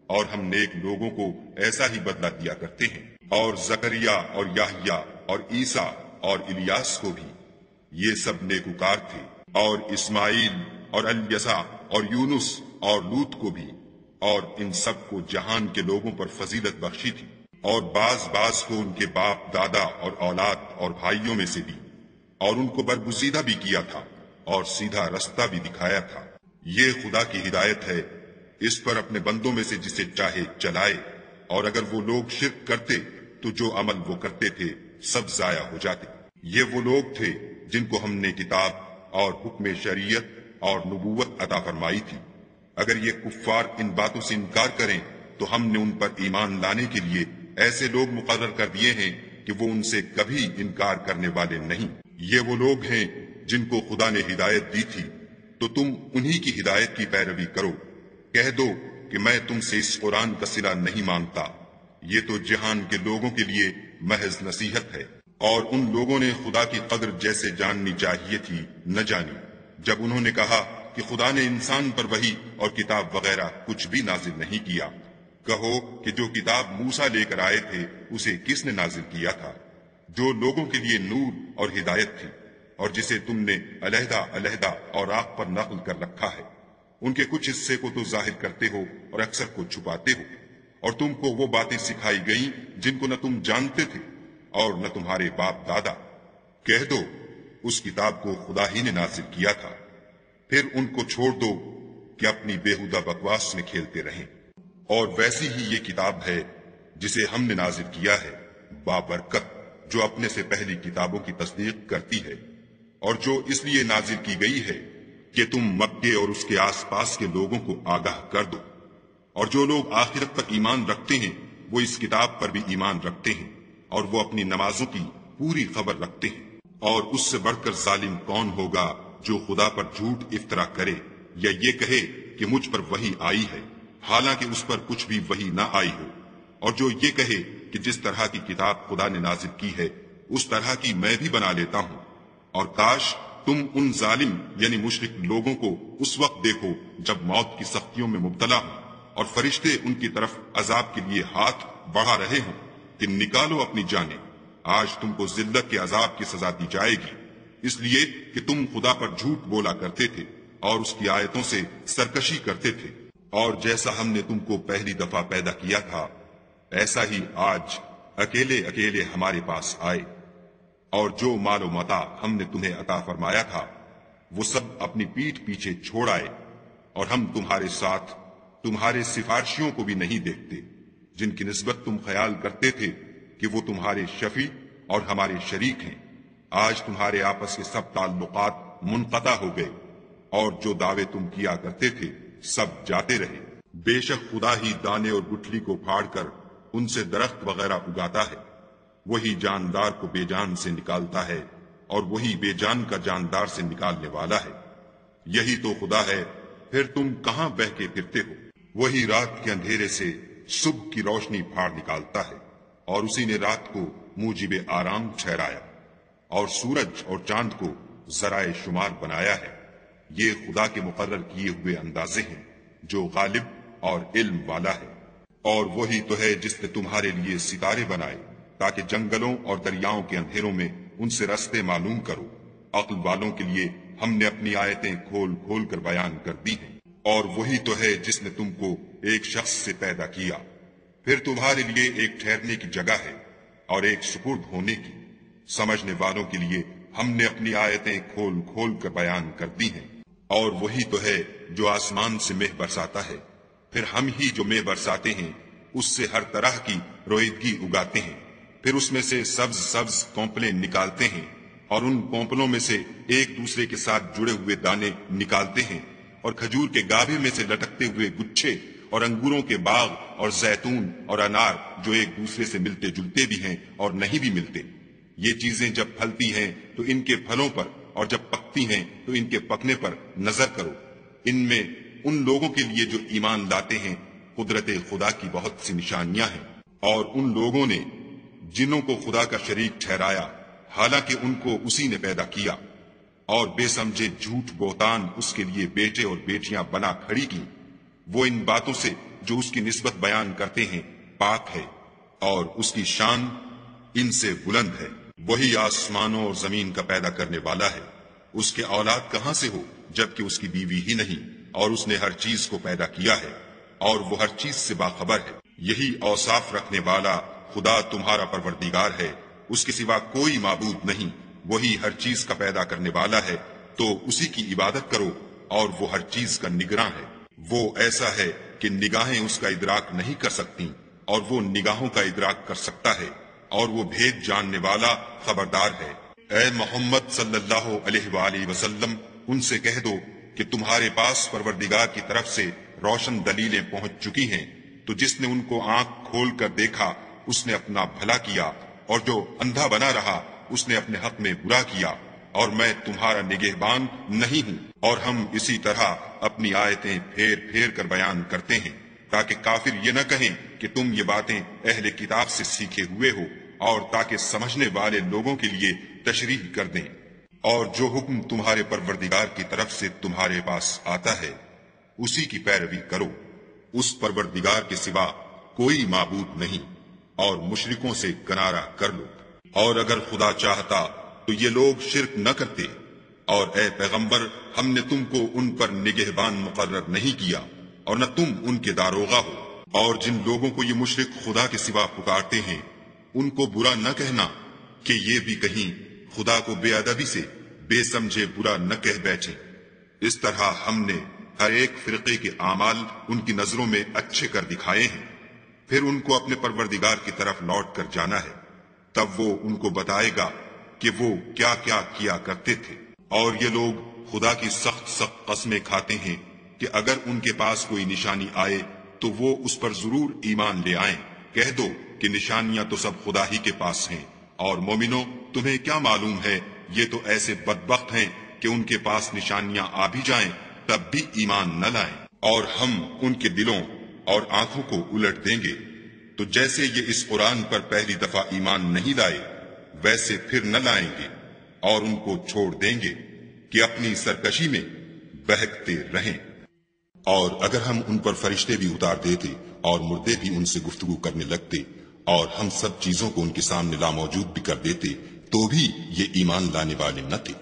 اور ہم نیک لوگوں کو ایسا ہی بدلہ دیا کرتے ہیں، اور زکریا اور یحییٰ اور عیسیٰ اور الیاس کو بھی، یہ سب نیکوکار تھے، اور اسماعیل اور الیسع اور یونس اور لوط کو بھی، اور ان سب کو جہان کے لوگوں پر فضیلت بخشی تھی، اور بعض کو ان کے باپ دادا اور اولاد اور بھائیوں میں سے بھی، اور ان کو برگزیدہ بھی کیا تھا اور سیدھا رستہ بھی دکھایا تھا۔ یہ خدا کی ہدایت ہے، اس پر اپنے بندوں میں سے جسے چاہے چلائے، اور اگر وہ لوگ شرک کرتے تو جو عمل وہ کرتے تھے سب ضائع ہو جاتے۔ یہ وہ لوگ تھے جن کو ہم نے کتاب اور حکم شریعت اور نبوت عطا فرمائی تھی۔ اگر یہ کفار ان باتوں سے انکار کریں تو ہم نے ان پر ایمان لانے کے لیے ایسے لوگ مقرر کر دیے ہیں کہ وہ ان سے کبھی انکار کرنے والے نہیں۔ یہ وہ لوگ ہیں جن کو خدا نے ہدایت دی تھی، تو تم انہی کی ہدایت کی پیروی کرو۔ کہہ دو کہ میں تم سے اس قرآن کا صلہ نہیں مانگتا، یہ تو جہان کے لوگوں کے لیے محض نصیحت ہے۔ اور ان لوگوں نے خدا کی قدر جیسے جاننی چاہیے تھی نہ جانی، جب انہوں نے کہا کہ خدا نے انسان پر وحی اور کتاب وغیرہ کچھ بھی نازل نہیں کیا۔ کہو کہ جو کتاب موسیٰ لے کر آئے تھے اسے کس نے نازل کیا تھا؟ جو لوگوں کے لیے نور اور ہدایت تھی، اور جسے تم نے علیحدہ علیحدہ اوراق پر نقل کر رکھا ہے۔ ان کے کچھ حصے کو تو ظاہر کرتے ہو اور اکثر کو چھپاتے ہو، اور تم کو وہ باتیں سکھائی گئیں جن کو نہ تم جانتے تھے اور نہ تمہارے باپ دادا۔ کہہ دو اس کتاب کو خدا ہی نے نازل کیا تھا، پھر ان کو چھوڑ دو کہ اپنی بیہودہ بکواس میں کھیلتے رہیں۔ اور ویسی ہی یہ کتاب ہے جسے ہم نے نازل کیا ہے، بابرکت، جو اپنے سے پہلی کتابوں کی تصدیق کرتی ہے، اور جو اس لیے نازل کی گئی ہے کہ تم مکے اور اس کے آس پاس کے لوگوں کو آگاہ کر دو۔ اور جو لوگ آخرت پر ایمان رکھتے ہیں وہ اس کتاب پر بھی ایمان رکھتے ہیں، اور وہ اپنی نمازوں کی پوری خبر رکھتے ہیں۔ اور اس سے بڑھ کر ظالم کون ہوگا جو خدا پر جھوٹ افطرا کرے یا یہ کہے کہ مجھ پر وحی آئی ہے، حالانکہ اس پر کچھ بھی وحی نہ آئی ہو، اور جو یہ کہے کہ جس طرح کی کتاب خدا نے نازل کی ہے اس طرح کی میں بھی بنا لیتا ہوں۔ اور کاش تم ان ظالم یعنی مشرک لوگوں کو اس وقت دیکھو جب موت کی سختیوں میں مبتلا ہوں اور فرشتے ان کی طرف عذاب کے لیے ہاتھ بڑھا رہے ہوں کہ نکالو اپنی جانیں، آج تم کو ذلت کے عذاب کی سزا دی جائے گی، اس لیے کہ تم خدا پر جھوٹ بولا کرتے تھے اور اس کی آیتوں سے سرکشی کرتے تھے۔ اور جیسا ہم نے تم کو پہلی دفعہ پیدا کیا تھا ایسا ہی آج اکیلے اکیلے ہمارے پاس آئے، اور جو مال و متاع ہم نے تمہیں عطا فرمایا تھا وہ سب اپنی پیٹھ پیچھے چھوڑ آئے، اور ہم تمہارے ساتھ تمہارے سفارشیوں کو بھی نہیں دیکھتے جن کی نسبت تم خیال کرتے تھے کہ وہ تمہارے شفیع اور ہمارے شریک ہیں۔ آج تمہارے آپس کے سب تعلقات منقطع ہو گئے، اور جو دعوے تم کیا کرتے تھے سب جاتے رہے۔ بے شک خدا ہی دانے اور گٹھلی کو پھاڑ کر ان سے درخت وغیرہ اگاتا ہے، وہی جاندار کو بے جان سے نکالتا ہے اور وہی بے جان کا جاندار سے نکالنے والا ہے۔ یہی تو خدا ہے، پھر تم کہاں بہ کے پھرتے ہو؟ وہی رات کے اندھیرے سے صبح کی روشنی پھاڑ نکالتا ہے، اور اسی نے رات کو موجب آرام ٹھہرایا اور سورج اور چاند کو ذرائع شمار بنایا ہے۔ یہ خدا کے مقرر کیے ہوئے اندازے ہیں جو غالب اور علم والا ہے۔ اور وہی تو ہے جس نے تمہارے لیے ستارے بنائے تاکہ جنگلوں اور دریاؤں کے اندھیروں میں ان سے رستے معلوم کرو۔ عقل والوں کے لیے ہم نے اپنی آیتیں کھول کھول کر بیان کر دی ہیں۔ اور وہی تو ہے جس نے تم کو ایک شخص سے پیدا کیا، پھر تمہارے لیے ایک ٹھہرنے کی جگہ ہے اور ایک سپرد ہونے کی۔ سمجھنے والوں کے لیے ہم نے اپنی آیتیں کھول کھول کر بیان کر دی ہیں۔ اور وہی تو ہے جو آسمان سے مہ برساتا ہے، پھر ہم ہی جو مہ برساتے ہیں اس سے ہر طرح کی رویدگی اگاتے ہیں، پھر اس میں سے سبز سبز کونپلیں نکالتے ہیں، اور ان کونپلوں میں سے ایک دوسرے کے ساتھ جڑے ہوئے دانے نکالتے ہیں، اور کھجور کے گاھے میں سے لٹکتے ہوئے گچھے، اور انگوروں کے باغ اور زیتون اور انار جو ایک دوسرے سے ملتے جلتے بھی ہیں اور نہیں بھی ملتے۔ یہ چیزیں جب پھلتی ہیں تو ان کے پھلوں پر، اور جب پکتی ہیں تو ان کے پکنے پر نظر کرو۔ ان میں ان لوگوں کے لیے جو ایمان لاتے ہیں قدرت خدا کی بہت سی نشانیاں ہیں۔ اور ان لوگوں نے جنوں کو خدا کا شریک ٹھہرایا حالانکہ ان کو اسی نے پیدا کیا، اور بے سمجھے جھوٹ بہتان اس کے لیے بیٹے اور بیٹیاں بنا کھڑی کی، وہ ان باتوں سے جو اس کی نسبت بیان کرتے ہیں پاک ہے، اور اس کی شان ان سے بلند ہے۔ وہی آسمانوں اور زمین کا پیدا کرنے والا ہے، اس کے اولاد کہاں سے ہو جبکہ اس کی بیوی ہی نہیں، اور اس نے ہر چیز کو پیدا کیا ہے اور وہ ہر چیز سے باخبر ہے۔ یہی اوصاف رکھنے والا خدا تمہارا پروردگار ہے، اس کے سوا کوئی معبود نہیں، وہی ہر چیز کا پیدا کرنے والا ہے، تو اسی کی عبادت کرو، اور وہ ہر چیز کا نگراں ہے۔ وہ ایسا ہے کہ نگاہیں اس کا ادراک نہیں کر سکتی، اور وہ نگاہوں کا ادراک کر سکتا ہے، اور وہ بھید جاننے والا خبردار ہے۔ اے محمد صلی اللہ علیہ وآلہ وسلم، ان سے کہہ دو کہ تمہارے پاس پروردگار کی طرف سے روشن دلیلیں پہنچ چکی ہیں، تو جس نے ان کو آنکھ کھول کر دیکھا اس نے اپنا بھلا کیا، اور جو اندھا بنا رہا اس نے اپنے حق میں برا کیا، اور میں تمہارا نگہبان نہیں ہوں۔ اور ہم اسی طرح اپنی آیتیں پھیر پھیر کر بیان کرتے ہیں تاکہ کافر یہ نہ کہیں کہ تم یہ باتیں اہل کتاب سے سیکھے ہوئے ہو، اور تاکہ سمجھنے والے لوگوں کے لیے تشریح کر دیں۔ اور جو حکم تمہارے پروردگار کی طرف سے تمہارے پاس آتا ہے اسی کی پیروی کرو، اس پروردگار کے سوا کوئی معبود نہیں، اور مشرکوں سے کنارہ کر لو۔ اور اگر خدا چاہتا تو یہ لوگ شرک نہ کرتے، اور اے پیغمبر ہم نے تم کو ان پر نگہبان مقرر نہیں کیا، اور نہ تم ان کے داروغہ ہو۔ اور جن لوگوں کو یہ مشرک خدا کے سوا پکارتے ہیں ان کو برا نہ کہنا کہ یہ بھی کہیں خدا کو بے ادبی سے بے سمجھے برا نہ کہہ بیٹھے۔ اس طرح ہم نے ہر ایک فرقے کے اعمال ان کی نظروں میں اچھے کر دکھائے ہیں، پھر ان کو اپنے پروردگار کی طرف لوٹ کر جانا ہے، تب وہ ان کو بتائے گا کہ وہ کیا کیا کیا کرتے تھے۔ اور یہ لوگ خدا کی سخت سخت قسمیں کھاتے ہیں کہ اگر ان کے پاس کوئی نشانی آئے تو وہ اس پر ضرور ایمان لے آئیں۔ کہہ دو کہ نشانیاں تو سب خدا ہی کے پاس ہیں، اور مومنوں تمہیں کیا معلوم ہے یہ تو ایسے بدبخت ہیں کہ ان کے پاس نشانیاں آ بھی جائیں تب بھی ایمان نہ لائیں، اور ہم ان کے دلوں اور آنکھوں کو الٹ دیں گے۔ تو جیسے یہ اس قرآن پر پہلی دفعہ ایمان نہیں لائے ویسے پھر نہ لائیں گے، اور ان کو چھوڑ دیں گے کہ اپنی سرکشی میں بہکتے رہیں۔ اور اگر ہم ان پر فرشتے بھی اتار دیتے اور مردے بھی ان سے گفتگو کرنے لگتے اور ہم سب چیزوں کو ان کے سامنے لاموجود بھی کر دیتے تو بھی یہ ایمان لانے والے نہ تھے،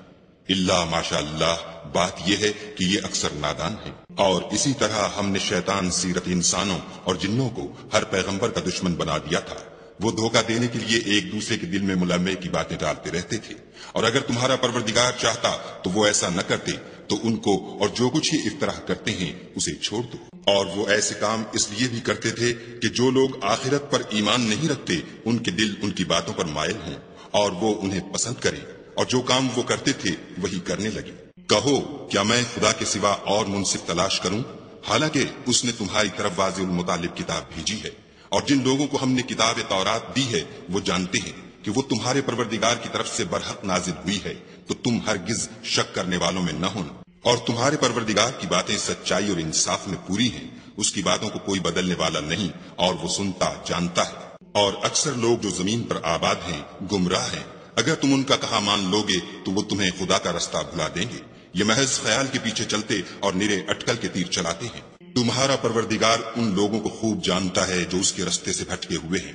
اللہ ماشاء اللہ۔ بات یہ ہے کہ یہ اکثر نادان ہیں۔ اور اسی طرح ہم نے شیطان سیرت انسانوں اور جنوں کو ہر پیغمبر کا دشمن بنا دیا تھا، وہ دھوکہ دینے کے لیے ایک دوسرے کے دل میں ملمے کی باتیں ڈالتے رہتے تھے۔ اور اگر تمہارا پروردگار چاہتا تو وہ ایسا نہ کرتے، تو ان کو اور جو کچھ یہ افطراح کرتے ہیں اسے چھوڑ دو۔ اور وہ ایسے کام اس لیے بھی کرتے تھے کہ جو لوگ آخرت پر ایمان نہیں رکھتے ان کے دل ان کی باتوں پر مائل ہوں اور وہ انہیں پسند کریں، اور جو کام وہ کرتے تھے وہی کرنے لگے۔ کہو کیا میں خدا کے سوا اور منصف تلاش کروں، حالانکہ اس نے تمہاری طرف واضح المطالب کتاب بھیجی ہے۔ اور جن لوگوں کو ہم نے کتاب تورات دی ہے وہ جانتے ہیں کہ وہ تمہارے پروردگار کی طرف سے برحق نازل ہوئی ہے، تو تم ہرگز شک کرنے والوں میں نہ ہونا۔ اور تمہارے پروردگار کی باتیں سچائی اور انصاف میں پوری ہیں، اس کی باتوں کو کوئی بدلنے والا نہیں، اور وہ سنتا جانتا ہے۔ اور اکثر لوگ جو زمین پر آباد ہیں گمراہ ہیں، اگر تم ان کا کہا مان لوگے تو وہ تمہیں خدا کا رستہ بھلا دیں گے۔ یہ محض خیال کے پیچھے چلتے اور نرے اٹکل کے تیر چلاتے ہیں۔ تمہارا پروردگار ان لوگوں کو خوب جانتا ہے جو اس کے رستے سے بھٹکے ہوئے ہیں،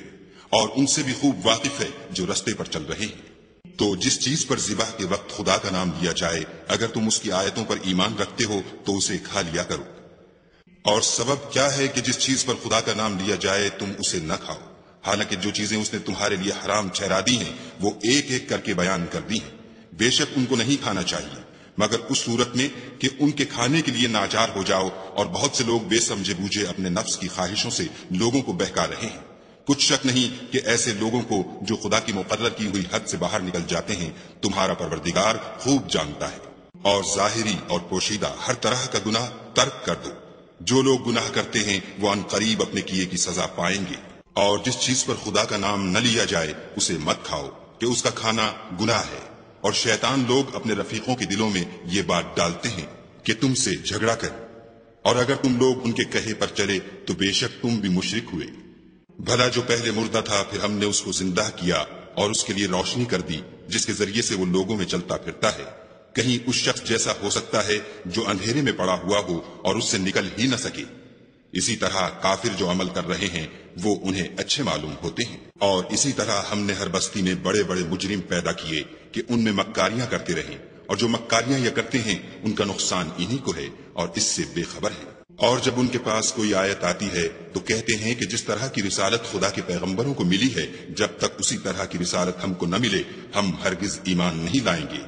اور ان سے بھی خوب واقف ہے جو رستے پر چل رہے ہیں۔ تو جس چیز پر ذبح کے وقت خدا کا نام لیا جائے اگر تم اس کی آیتوں پر ایمان رکھتے ہو تو اسے کھا لیا کرو۔ اور سبب کیا ہے کہ جس چیز پر خدا کا نام لیا جائے تم اسے نہ کھاؤ، حالانکہ جو چیزیں اس نے تمہارے لیے حرام ٹھہرا دی ہیں وہ ایک ایک کر کے بیان کر دی ہیں۔ بے شک ان کو نہیں کھانا چاہیے مگر اس صورت میں کہ ان کے کھانے کے لیے ناچار ہو جاؤ، اور بہت سے لوگ بے سمجھے بوجھے اپنے نفس کی خواہشوں سے لوگوں کو بہکا رہے ہیں۔ کچھ شک نہیں کہ ایسے لوگوں کو جو خدا کی مقرر کی ہوئی حد سے باہر نکل جاتے ہیں تمہارا پروردگار خوب جانتا ہے۔ اور ظاہری اور پوشیدہ ہر طرح کا گناہ ترک کر دو، جو لوگ گناہ کرتے ہیں وہ ان قریب اپنے کیے کی سزا پائیں گے۔ اور جس چیز پر خدا کا نام نہ لیا جائے اسے مت کھاؤ کہ اس کا کھانا گناہ ہے، اور شیطان لوگ اپنے رفیقوں کے دلوں میں یہ بات ڈالتے ہیں کہ تم سے جھگڑا کر، اور اگر تم لوگ ان کے کہے پر چلے تو بے شک تم بھی مشرک ہوئے۔ بھلا جو پہلے مردہ تھا پھر ہم نے اس کو زندہ کیا اور اس کے لیے روشنی کر دی جس کے ذریعے سے وہ لوگوں میں چلتا پھرتا ہے، کہیں اس شخص جیسا ہو سکتا ہے جو اندھیرے میں پڑا ہوا ہو اور اس سے نکل ہی نہ سکے۔ اسی طرح کافر جو عمل کر رہے ہیں وہ انہیں اچھے معلوم ہوتے ہیں۔ اور اسی طرح ہم نے ہر بستی میں بڑے بڑے مجرم پیدا کیے کہ ان میں مکاریاں کرتے رہیں، اور جو مکاریاں یہ کرتے ہیں ان کا نقصان انہی کو ہے اور اس سے بے خبر ہیں۔ اور جب ان کے پاس کوئی آیت آتی ہے تو کہتے ہیں کہ جس طرح کی رسالت خدا کے پیغمبروں کو ملی ہے جب تک اسی طرح کی رسالت ہم کو نہ ملے ہم ہرگز ایمان نہیں لائیں گے۔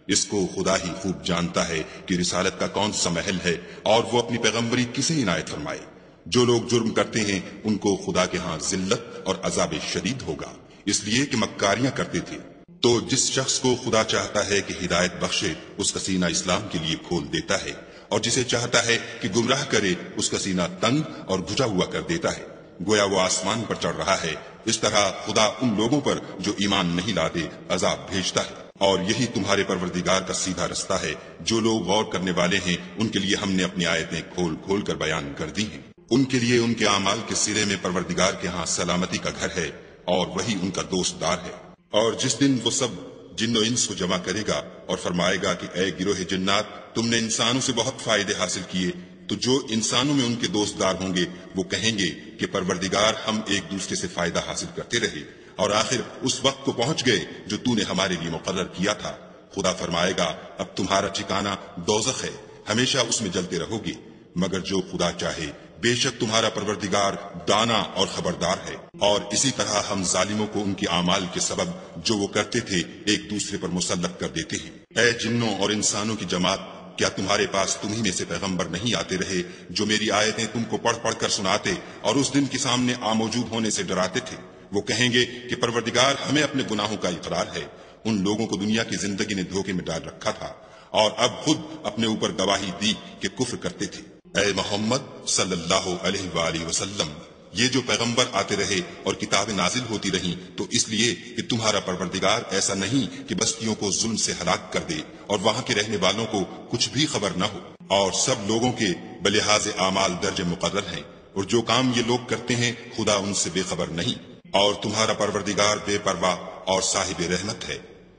اس کو خدا ہی خوب جانتا ہے کہ رسالت کا کون سا محل ہے اور وہ اپنی پیغمبری کسے عنایت فرمائے۔ جو لوگ جرم کرتے ہیں ان کو خدا کے ہاں ذلت اور عذاب شدید ہوگا، اس لیے کہ مکاریاں کرتے تھے۔ تو جس شخص کو خدا چاہتا ہے کہ ہدایت بخشے اس کا سینہ اسلام کے لیے کھول دیتا ہے، اور جسے چاہتا ہے کہ گمراہ کرے اس کا سینہ تنگ اور گھجا ہوا کر دیتا ہے، گویا وہ آسمان پر چڑھ رہا ہے اس طرح خدا ان لوگوں پر جو ایمان نہیں لاتے عذاب بھیجتا ہے، اور یہی تمہارے پروردگار کا سیدھا رستہ ہے۔ جو لوگ غور کرنے والے ہیں ان کے لیے ہم نے اپنی آیتیں کھول کھول کر بیان کر دی ہیں۔ ان کے لیے ان کے اعمال کے سرے میں پروردگار کے ہاں سلامتی کا گھر ہے، اور وہی ان کا دوست دار ہے۔ اور جس دن وہ سب جن و انس کو جمع کرے گا اور فرمائے گا کہ اے گروہ جنات، تم نے انسانوں سے بہت فائدے حاصل کیے، تو جو انسانوں میں ان کے دوست دار ہوں گے وہ کہیں گے کہ پروردگار ہم ایک دوسرے سے فائدہ حاصل کرتے رہے، اور آخر اس وقت کو پہنچ گئے جو تو نے ہمارے لیے مقرر کیا تھا۔ خدا فرمائے گا اب تمہارا ٹھکانہ دوزخ ہے، ہمیشہ اس میں جلتے رہو گے، مگر جو خدا چاہے، بے شک تمہارا پروردگار دانا اور خبردار ہے۔ اور اسی طرح ہم ظالموں کو ان کے اعمال کے سبب جو وہ کرتے تھے ایک دوسرے پر مسلط کر دیتے ہیں۔ اے جنوں اور انسانوں کی جماعت، کیا تمہارے پاس تمہیں میں سے پیغمبر نہیں آتے رہے جو میری آیتیں تم کو پڑھ پڑھ کر سناتے اور اس دن کے سامنے موجود ہونے سے ڈراتے تھے؟ وہ کہیں گے کہ پروردگار ہمیں اپنے گناہوں کا اقرار ہے، ان لوگوں کو دنیا کی زندگی نے دھوکے میں ڈال رکھا تھا اور اب خود اپنے اوپر گواہی دی کہ کفر کرتے تھے۔ اے محمد صلی اللہ علیہ وآلہ وسلم، یہ جو پیغمبر آتے رہے اور کتابیں نازل ہوتی رہیں تو اس لیے کہ تمہارا پروردگار ایسا نہیں کہ بستیوں کو ظلم سے ہلاک کر دے اور وہاں کے رہنے والوں کو کچھ بھی خبر نہ ہو، اور سب لوگوں کے بلحاظ اعمال درجے مقرر ہیں، اور جو کام یہ لوگ کرتے ہیں خدا ان سے بے خبر نہیں، اور تمہارا پروردگار بے پرواہ اور صاحب رحمت ہے۔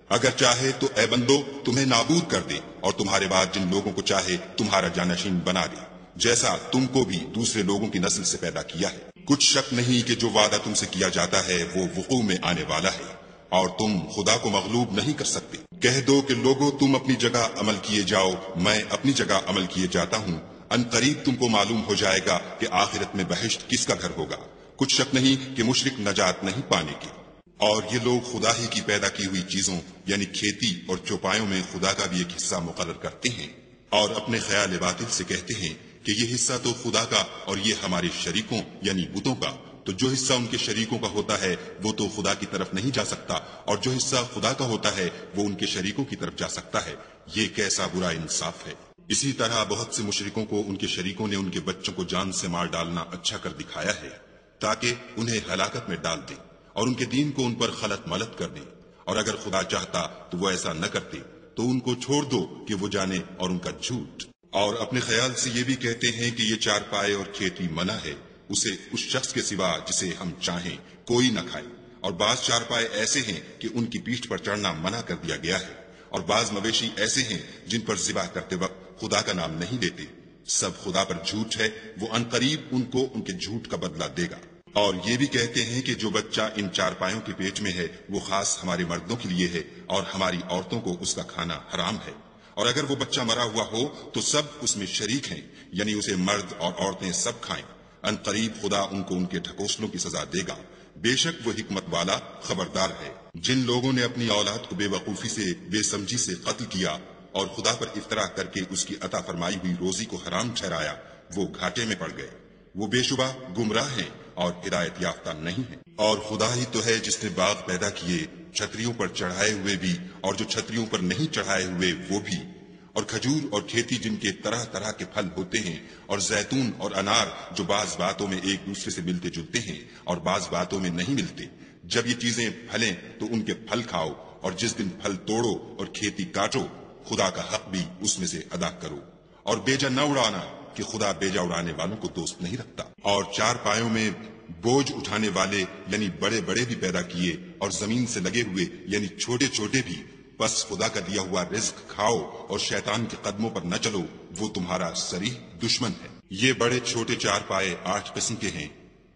اگر چاہے تو اے بندو تمہیں نابود کر دے، اور تمہارے بعد جن لوگوں کو چاہے تمہارا جانشین بنا دے، جیسا تم کو بھی دوسرے لوگوں کی نسل سے پیدا کیا ہے۔ کچھ شک نہیں کہ جو وعدہ تم سے کیا جاتا ہے وہ وقوع میں آنے والا ہے، اور تم خدا کو مغلوب نہیں کر سکتے۔ کہہ دو کہ لوگوں تم اپنی جگہ عمل کیے جاؤ، میں اپنی جگہ عمل کیے جاتا ہوں، ان قریب تم کو معلوم ہو جائے گا کہ آخرت میں بہشت کس کا گھر ہوگا۔ کچھ شک نہیں کہ مشرک نجات نہیں پانے کے۔ اور یہ لوگ خدا ہی کی پیدا کی ہوئی چیزوں یعنی کھیتی اور چوپایوں میں خدا کا بھی ایک حصہ مقرر کرتے ہیں، اور اپنے خیال باطل سے کہتے ہیں کہ یہ حصہ تو خدا کا اور یہ ہمارے شریکوں یعنی بتوں کا، تو جو حصہ ان کے شریکوں کا ہوتا ہے وہ تو خدا کی طرف نہیں جا سکتا، اور جو حصہ خدا کا ہوتا ہے وہ ان کے شریکوں کی طرف جا سکتا ہے۔ یہ کیسا برا انصاف ہے۔ اسی طرح بہت سے مشرکوں کو ان کے شریکوں نے ان کے بچوں کو جان سے مار ڈالنا اچھا کر دکھایا ہے تاکہ انہیں ہلاکت میں ڈال دیں اور ان کے دین کو ان پر خلط ملط کر دیں، اور اگر خدا چاہتا تو وہ ایسا نہ کرتے، تو ان کو چھوڑ دو کہ وہ جانے اور ان کا جھوٹ۔ اور اپنے خیال سے یہ بھی کہتے ہیں کہ یہ چار پائے اور کھیتی منع ہے، اسے اس شخص کے سوا جسے ہم چاہیں کوئی نہ کھائے، اور بعض چار پائے ایسے ہیں کہ ان کی پیٹھ پر چڑھنا منع کر دیا گیا ہے، اور بعض مویشی ایسے ہیں جن پر ذبح کرتے وقت خدا کا نام نہیں لیتے۔ سب خدا پر جھوٹ ہے، وہ عنقریب ان کو ان کے جھوٹ کا بدلہ دے گا۔ اور یہ بھی کہتے ہیں کہ جو بچہ ان چار پایوں کے پیٹ میں ہے وہ خاص ہمارے مردوں کے لیے ہے، اور ہماری عورتوں کو اس کا کھانا حرام ہے، اور اگر وہ بچہ مرا ہوا ہو تو سب اس میں شریک ہیں، یعنی اسے مرد اور عورتیں سب کھائیں۔ ان قریب خدا ان کو ان کے ڈھکوسلوں کی سزا دے گا، بے شک وہ حکمت والا خبردار ہے۔ جن لوگوں نے اپنی اولاد کو بے وقوفی سے بے سمجھی سے قتل کیا اور خدا پر افطرا کر کے اس کی عطا فرمائی ہوئی روزی کو حرام ٹھہرایا، وہ گھاٹے میں پڑ گئے، وہ بے شبہ گمراہ ہیں اور ہدایت یافتہ نہیں ہیں۔ اور خدا ہی تو ہے جس نے باغ پیدا کیے، چھتریوں پر چڑھائے ہوئے بھی اور جو چھتریوں پر نہیں چڑھائے ہوئے وہ بھی، اور کھجور اور کھیتی جن کے طرح طرح کے پھل ہوتے ہیں، اور زیتون اور انار جو بعض باتوں میں ایک دوسرے سے ملتے جلتے ہیں اور بعض باتوں میں نہیں ملتے۔ جب یہ چیزیں پھلیں تو ان کے پھل کھاؤ، اور جس دن پھل توڑو اور کھیتی کاٹو خدا کا حق بھی اس میں سے ادا کرو، اور بیجا نہ اڑانا کہ خدا بیجا اڑانے والوں کو دوست نہیں رکھتا۔ اور چار پایوں میں بوجھ اٹھانے والے یعنی بڑے بڑے بھی پیدا کیے، اور زمین سے لگے ہوئے یعنی چھوٹے چھوٹے بھی، بس خدا کا دیا ہوا رزق کھاؤ اور شیطان کے قدموں پر نہ چلو، وہ تمہارا صریح دشمن ہے۔ یہ بڑے چھوٹے چار پائے 8 قسم کے ہیں،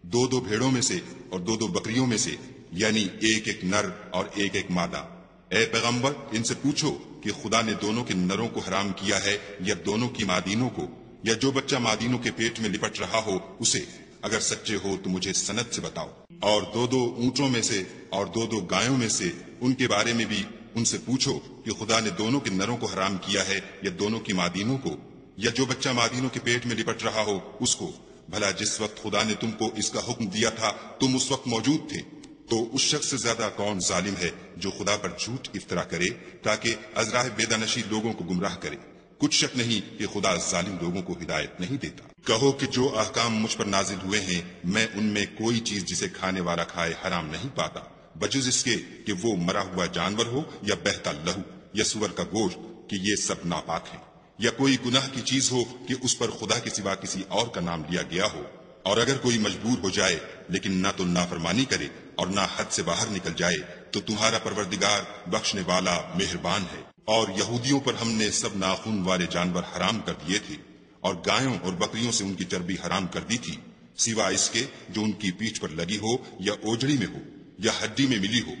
2 بھیڑوں میں سے اور 2 بکریوں میں سے، یعنی ایک نر اور ایک مادہ۔ اے پیغمبر ان سے پوچھو کہ خدا نے دونوں کے نروں کو حرام کیا ہے یا دونوں کی مادینوں کو، یا جو بچہ مادینوں کے پیٹ میں لپٹ رہا ہو اسے؟ اگر سچے ہو تو مجھے سند سے بتاؤ۔ اور 2 اونٹوں میں سے اور 2 گایوں میں سے، ان کے بارے میں بھی ان سے پوچھو کہ خدا نے دونوں کے نروں کو حرام کیا ہے یا دونوں کی مادینوں کو، یا جو بچہ مادینوں کے پیٹ میں لپٹ رہا ہو اس کو؟ بھلا جس وقت خدا نے تم کو اس کا حکم دیا تھا تم اس وقت موجود تھے؟ تو اس شخص سے زیادہ کون ظالم ہے جو خدا پر جھوٹ افطرا کرے تاکہ از راہ بیدانشی لوگوں کو گمراہ کرے؟ کچھ شک نہیں کہ خدا ظالم لوگوں کو ہدایت نہیں دیتا۔ کہو کہ جو احکام مجھ پر نازل ہوئے ہیں میں ان میں کوئی چیز جسے کھانے والا کھائے حرام نہیں پاتا، بجز اس کے کہ وہ مرا ہوا جانور ہو یا بہتا لہو یا سور کا گوشت، کہ یہ سب ناپاک ہیں، یا کوئی گناہ کی چیز ہو کہ اس پر خدا کے سوا کسی اور کا نام لیا گیا ہو۔ اور اگر کوئی مجبور ہو جائے لیکن نہ تو نافرمانی کرے اور نہ حد سے باہر نکل جائے تو تمہارا پروردگار بخشنے والا مہربان ہے۔ اور یہودیوں پر ہم نے سب ناخون والے جانور حرام کر دیے تھے، اور گایوں اور بکریوں سے ان کی چربی حرام کر دی تھی، سوا اس کے جو ان کی پیٹھ پر لگی ہو یا اوجڑی میں ہو یا ہڈی میں ملی ہو۔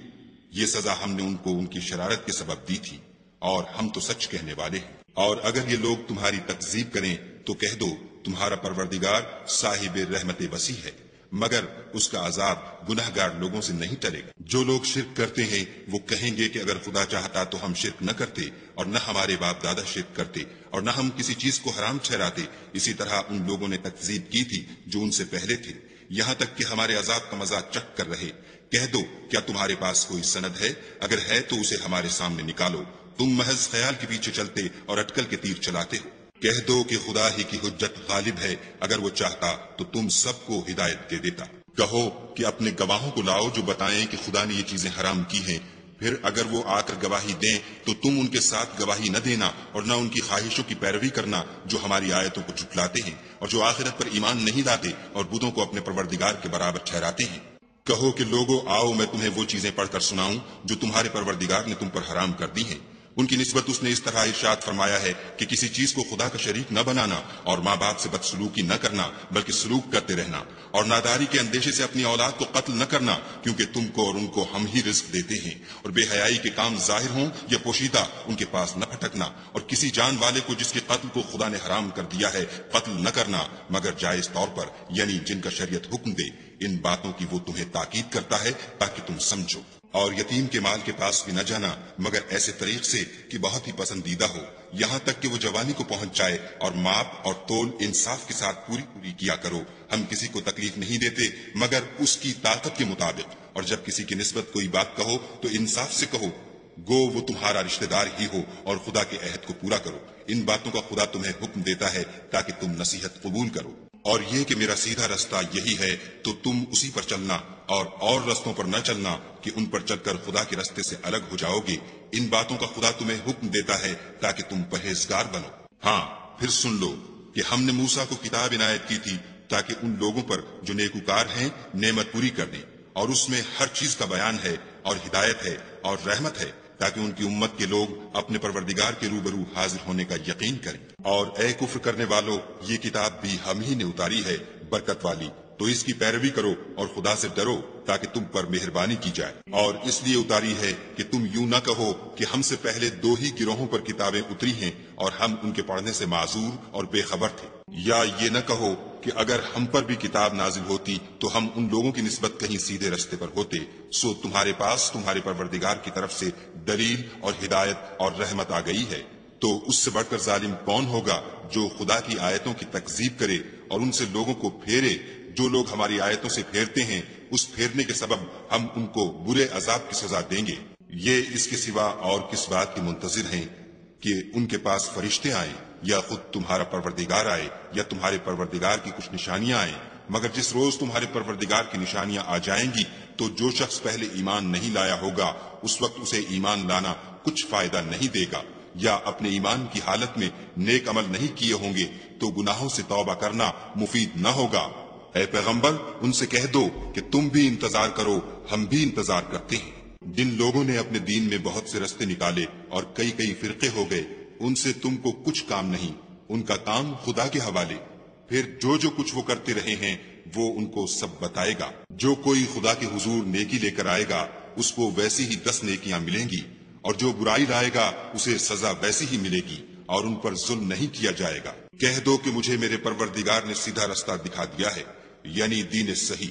یہ سزا ہم نے ان کو ان کی شرارت کے سبب دی تھی، اور ہم تو سچ کہنے والے ہیں۔ اور اگر یہ لوگ تمہاری تکذیب کریں تو کہہ دو تمہارا پروردگار صاحب رحمت وسیع ہے، مگر اس کا عذاب گناہ گار لوگوں سے نہیں ٹلے گا۔ جو لوگ شرک کرتے ہیں وہ کہیں گے کہ اگر خدا چاہتا تو ہم شرک نہ کرتے، اور نہ ہمارے باپ دادا شرک کرتے، اور نہ ہم کسی چیز کو حرام ٹھہراتے۔ اسی طرح ان لوگوں نے تکذیب کی تھی جو ان سے پہلے تھے، یہاں تک کہ ہمارے عذاب کا مزہ چکھ کر رہے۔ کہہ دو کیا تمہارے پاس کوئی سند ہے؟ اگر ہے تو اسے ہمارے سامنے نکالو۔ تم محض خیال کے پیچھے چلتے اور اٹکل کے تیر چلاتے ہو۔ کہہ دو کہ خدا ہی کی حجت غالب ہے، اگر وہ چاہتا تو تم سب کو ہدایت دے دیتا۔ کہو کہ اپنے گواہوں کو لاؤ جو بتائیں کہ خدا نے یہ چیزیں حرام کی ہیں، پھر اگر وہ آ کر گواہی دیں تو تم ان کے ساتھ گواہی نہ دینا اور نہ ان کی خواہشوں کی پیروی کرنا جو ہماری آیتوں کو جھٹلاتے ہیں اور جو آخرت پر ایمان نہیں لاتے اور بتوں کو اپنے پروردگار کے برابر ٹھہراتے ہیں۔ کہو کہ لوگو آؤ میں تمہیں وہ چیزیں پڑھ کر سناؤں جو تمہارے پروردگار نے تم پر حرام کر دی ہیں۔ ان کی نسبت اس نے اس طرح ارشاد فرمایا ہے کہ کسی چیز کو خدا کا شریک نہ بنانا، اور ماں باپ سے بدسلوکی نہ کرنا بلکہ سلوک کرتے رہنا، اور ناداری کے اندیشے سے اپنی اولاد کو قتل نہ کرنا، کیونکہ تم کو اور ان کو ہم ہی رزق دیتے ہیں، اور بے حیائی کے کام ظاہر ہوں یا پوشیدہ ان کے پاس نہ پھٹکنا، اور کسی جان والے کو جس کے قتل کو خدا نے حرام کر دیا ہے قتل نہ کرنا مگر جائز طور پر، یعنی جن کا شریعت حکم دے۔ ان باتوں کی وہ تمہیں تاکید کرتا ہے تاکہ تم سمجھو۔ اور یتیم کے مال کے پاس بھی نہ جانا مگر ایسے طریق سے کہ بہت ہی پسندیدہ ہو، یہاں تک کہ وہ جوانی کو پہنچ جائے، اور ماپ اور تول انصاف کے ساتھ پوری کیا کرو۔ ہم کسی کو تکلیف نہیں دیتے مگر اس کی طاقت کے مطابق، اور جب کسی کی نسبت کوئی بات کہو تو انصاف سے کہو، گو وہ تمہارا رشتہ دار ہی ہو، اور خدا کے عہد کو پورا کرو۔ ان باتوں کا خدا تمہیں حکم دیتا ہے تاکہ تم نصیحت قبول کرو۔ اور یہ کہ میرا سیدھا رستہ یہی ہے تو تم اسی پر چلنا، اور رستوں پر نہ چلنا کہ ان پر چل کر خدا کے رستے سے الگ ہو جاؤ گے۔ ان باتوں کا خدا تمہیں حکم دیتا ہے تاکہ تم پرہیزگار بنو۔ ہاں پھر سن لو کہ ہم نے موسیٰ کو کتاب عنایت کی تھی تاکہ ان لوگوں پر جو نیکوکار ہیں نعمت پوری کر دیں، اور اس میں ہر چیز کا بیان ہے اور ہدایت ہے اور رحمت ہے، تاکہ ان کی امت کے لوگ اپنے پروردگار کے روبرو حاضر ہونے کا یقین کریں۔ اور اے کفر کرنے والو، یہ کتاب بھی ہم ہی نے اتاری ہے برکت والی، تو اس کی پیروی کرو اور خدا سے ڈرو تاکہ تم پر مہربانی کی جائے۔ اور اس لیے اتاری ہے کہ تم یوں نہ کہو کہ ہم سے پہلے 2 ہی گروہوں پر کتابیں اتری ہیں اور ہم ان کے پڑھنے سے معذور اور بے خبر تھے، یا یہ نہ کہو کہ اگر ہم پر بھی کتاب نازل ہوتی تو ہم ان لوگوں کی نسبت کہیں سیدھے رستے پر ہوتے۔ سو تمہارے پاس تمہارے پروردگار کی طرف سے دلیل اور ہدایت اور رحمت آ گئی ہے، تو اس سے بڑھ کر ظالم کون ہوگا جو خدا کی آیتوں کی تکذیب کرے اور ان سے لوگوں کو پھیرے۔ جو لوگ ہماری آیتوں سے پھیرتے ہیں اس پھیرنے کے سبب ہم ان کو برے عذاب کی سزا دیں گے۔ یہ اس کے سوا اور کس بات کی منتظر ہیں کہ ان کے پاس فرشتے آئیں یا خود تمہارا پروردگار آئے یا تمہارے پروردگار کی کچھ نشانیاں آئیں، مگر جس روز تمہارے پروردگار کی نشانیاں آ جائیں گی تو جو شخص پہلے ایمان نہیں لایا ہوگا اس وقت اسے ایمان لانا کچھ فائدہ نہیں دے گا، یا اپنے ایمان کی حالت میں نیک عمل نہیں کیے ہوں گے تو گناہوں سے توبہ کرنا مفید نہ ہوگا۔ اے پیغمبر ان سے کہہ دو کہ تم بھی انتظار کرو، ہم بھی انتظار کرتے ہیں۔ جن لوگوں نے اپنے دین میں بہت سے رستے نکالے اور کئی فرقے ہو گئے، ان سے تم کو کچھ کام نہیں، ان کا کام خدا کے حوالے۔ پھر جو کچھ وہ کرتے رہے ہیں وہ ان کو سب بتائے گا۔ جو کوئی خدا کے حضور نیکی لے کر آئے گا اس کو ویسی ہی 10 نیکیاں ملیں گی، اور جو برائی لائے گا اسے سزا ویسی ہی ملے گی، اور ان پر ظلم نہیں کیا جائے گا۔ کہہ دو کہ مجھے میرے پروردگار نے سیدھا رستہ دکھا دیا ہے، یعنی دین صحیح،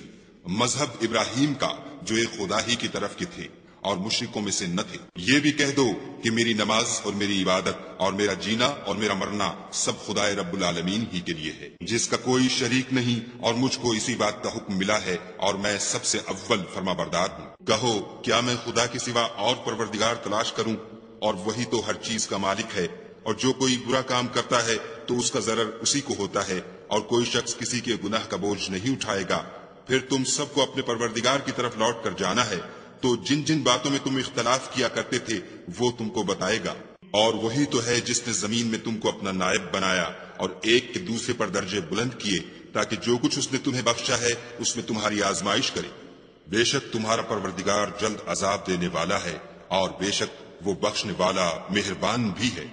مذہب ابراہیم کا جو ایک خدا ہی کی طرف کے تھے اور مشرکوں میں سے نہ تھے۔ یہ بھی کہہ دو کہ میری نماز اور میری عبادت اور میرا جینا اور میرا مرنا سب خدا رب العالمین ہی کے لیے ہے، جس کا کوئی شریک نہیں، اور مجھ کو اسی بات کا حکم ملا ہے اور میں سب سے اول فرما بردار ہوں۔ کہو کیا میں خدا کے سوا اور پروردگار تلاش کروں، اور وہی تو ہر چیز کا مالک ہے، اور جو کوئی برا کام کرتا ہے تو اس کا ضرر اسی کو ہوتا ہے، اور کوئی شخص کسی کے گناہ کا بوجھ نہیں اٹھائے گا۔ پھر تم سب کو اپنے پروردگار کی طرف لوٹ کر جانا ہے، تو جن جن باتوں میں تم اختلاف کیا کرتے تھے وہ تم کو بتائے گا۔ اور وہی تو ہے جس نے زمین میں تم کو اپنا نائب بنایا اور ایک کے دوسرے پر درجے بلند کیے، تاکہ جو کچھ اس نے تمہیں بخشا ہے اس میں تمہاری آزمائش کرے۔ بے شک تمہارا پروردگار جلد عذاب دینے والا ہے، اور بے شک وہ بخشنے والا مہربان بھی ہے۔